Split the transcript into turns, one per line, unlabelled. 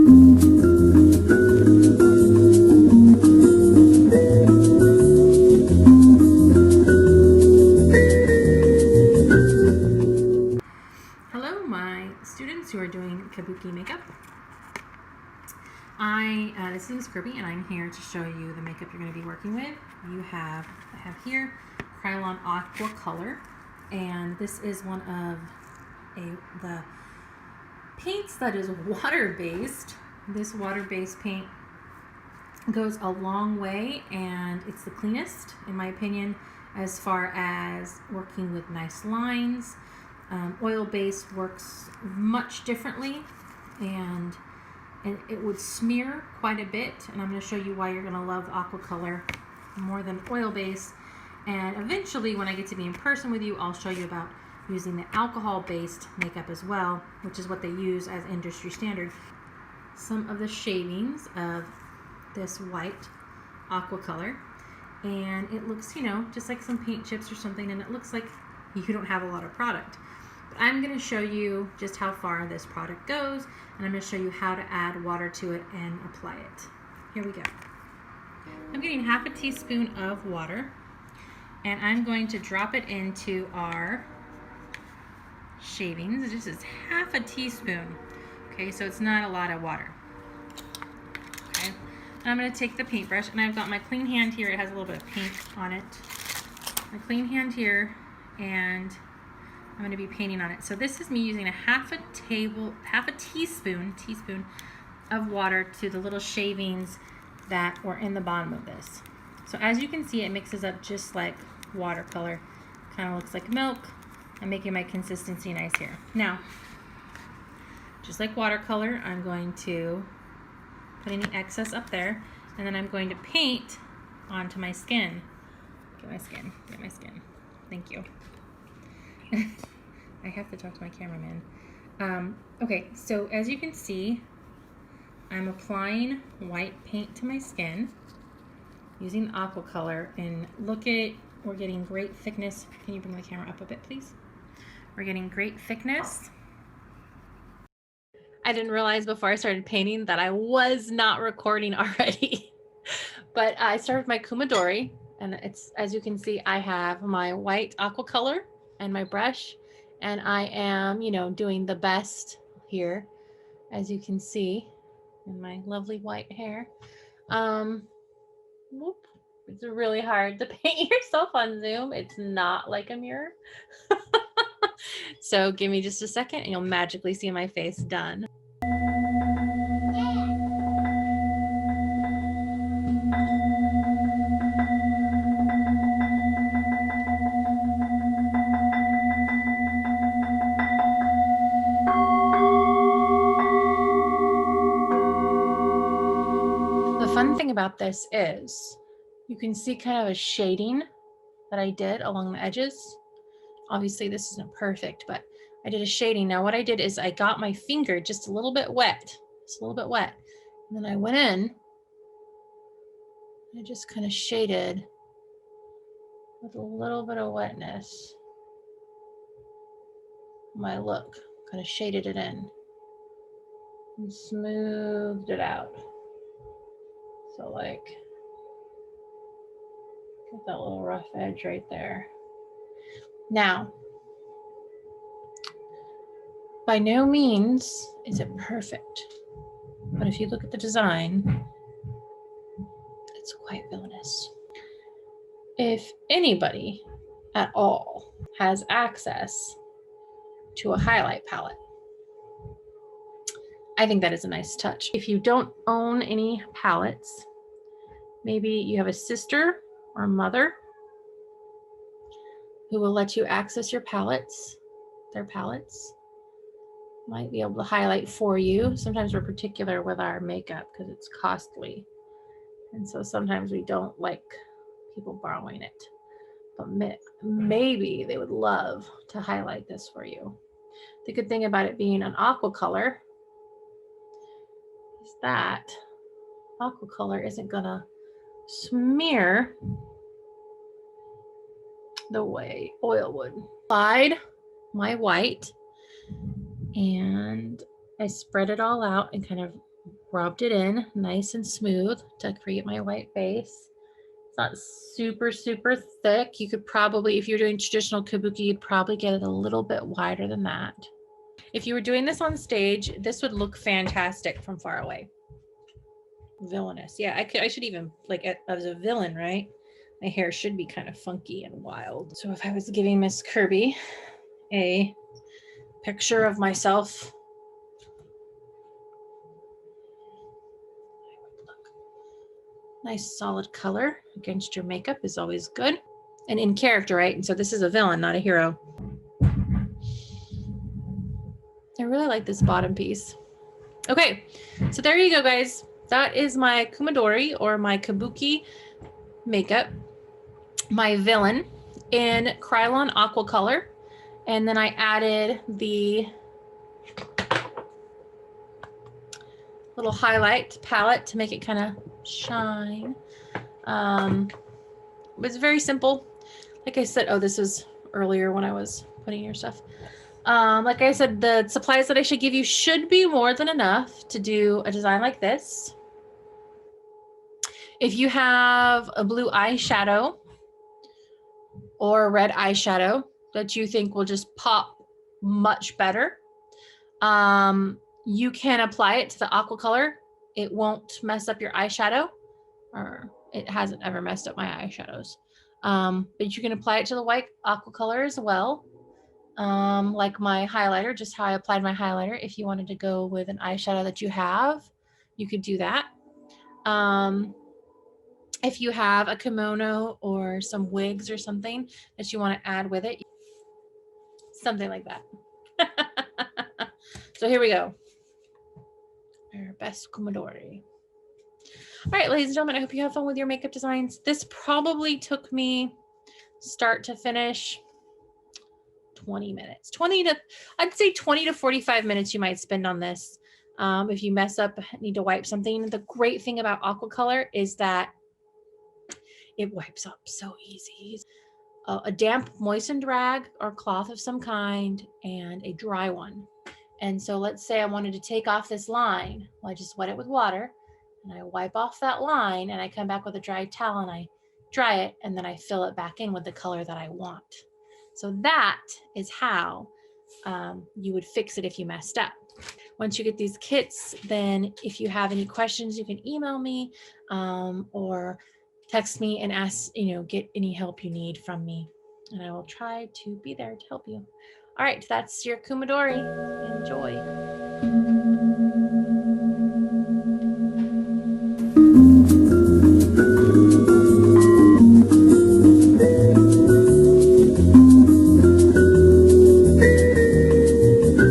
Hello, my students who are doing kabuki makeup. This is Kirby, and I'm here to show you the makeup you're going to be working with. I have here Kryolan Aquacolor, and this is one of the paints that is water-based. This water-based paint goes a long way, and it's the cleanest, in my opinion, as far as working with nice lines. Oil-based works much differently, and it would smear quite a bit, and I'm going to show you why you're going to love Aquacolor more than oil-based. And eventually, when I get to be in person with you, I'll show you about using the alcohol-based makeup as well, which is what they use as industry standard. Some of the shavings of this white Aquacolor, and it looks, you know, just like some paint chips or something, and it looks like you don't have a lot of product. But I'm going to show you just how far this product goes, and I'm going to show you how to add water to it and apply it. Here we go. I'm getting half a teaspoon of water, and I'm going to drop it into our shavings. This is half a teaspoon. Okay, so it's not a lot of water. Okay, and I'm going to take the paintbrush, and I've got my clean hand here. It has a little bit of paint on it. My clean hand here, and I'm going to be painting on it. So this is me using a half a teaspoon of water to the little shavings that were in the bottom of this. So as you can see, it mixes up just like watercolor. Kind of looks like milk. I'm making my consistency nice here. Now, just like watercolor, I'm going to put any excess up there, and then I'm going to paint onto my skin. Get my skin. Thank you. I have to talk to my cameraman. Okay, so as you can see, I'm applying white paint to my skin using Aquacolor, and look at, we're getting great thickness. Can you bring the camera up a bit, please? We're getting great thickness. I didn't realize before I started painting that I was not recording already. But I started my Kumadori, and it's, as you can see, I have my white Aquacolor and my brush, and I am, you know, doing the best here, as you can see, in my lovely white hair. It's really hard to paint yourself on Zoom. It's not like a mirror. So give me just a second, and you'll magically see my face done. The fun thing about this is you can see kind of a shading that I did along the edges. Obviously this isn't perfect, but I did a shading. Now what I did is I got my finger just a little bit wet, and then I went in and I just kind of shaded with a little bit of wetness. My look, kind of shaded it in and smoothed it out. So like, get that little rough edge right there. Now, by no means is it perfect, but if you look at the design, it's quite villainous. If anybody at all has access to a highlight palette, I think that is a nice touch. If you don't own any palettes, maybe you have a sister or mother who will let you access your palettes, their palettes, might be able to highlight for you. Sometimes we're particular with our makeup because it's costly. And so sometimes we don't like people borrowing it. But maybe they would love to highlight this for you. The good thing about it being an Aquacolor is that Aquacolor isn't gonna smear the way oil would. Applied my white, and I spread it all out and kind of rubbed it in nice and smooth to create my white base. It's not super, super thick. You could probably, if you're doing traditional kabuki, you'd probably get it a little bit wider than that. If you were doing this on stage, this would look fantastic from far away. Villainous. Yeah, I should even, like, as a villain, right? My hair should be kind of funky and wild. So if I was giving Miss Kirby a picture of myself, nice solid color against your makeup is always good. And in character, right? And so this is a villain, not a hero. I really like this bottom piece. Okay, so there you go, guys. That is my Kumadori or my Kabuki makeup, my villain in Kryolan Aquacolor. And then I added the little highlight palette to make it kind of shine. It was very simple. Like I said, oh, this was earlier when I was putting your stuff. Like I said, the supplies that I should give you should be more than enough to do a design like this. If you have a blue eyeshadow or a red eyeshadow that you think will just pop much better, you can apply it to the aqua color. It won't mess up your eyeshadow, or it hasn't ever messed up my eyeshadows. But you can apply it to the white aqua color as well. Like my highlighter, just how I applied my highlighter. If you wanted to go with an eyeshadow that you have, you could do that. If you have a kimono or some wigs or something that you want to add with it, something like that. So here we go. Our best Kumadori. All right, ladies and gentlemen, I hope you have fun with your makeup designs. This probably took me start to finish 20 minutes. I'd say 20 to 45 minutes you might spend on this. If you mess up, need to wipe something. The great thing about AUQACOLOR is that it wipes up so easy. A damp moistened rag or cloth of some kind and a dry one. And so let's say I wanted to take off this line. Well, I just wet it with water and I wipe off that line and I come back with a dry towel and I dry it and then I fill it back in with the color that I want. So that is how you would fix it if you messed up. Once you get these kits, then if you have any questions, you can email me or text me and ask, get any help you need from me. And I will try to be there to help you. All right, that's your Kumadori. Enjoy.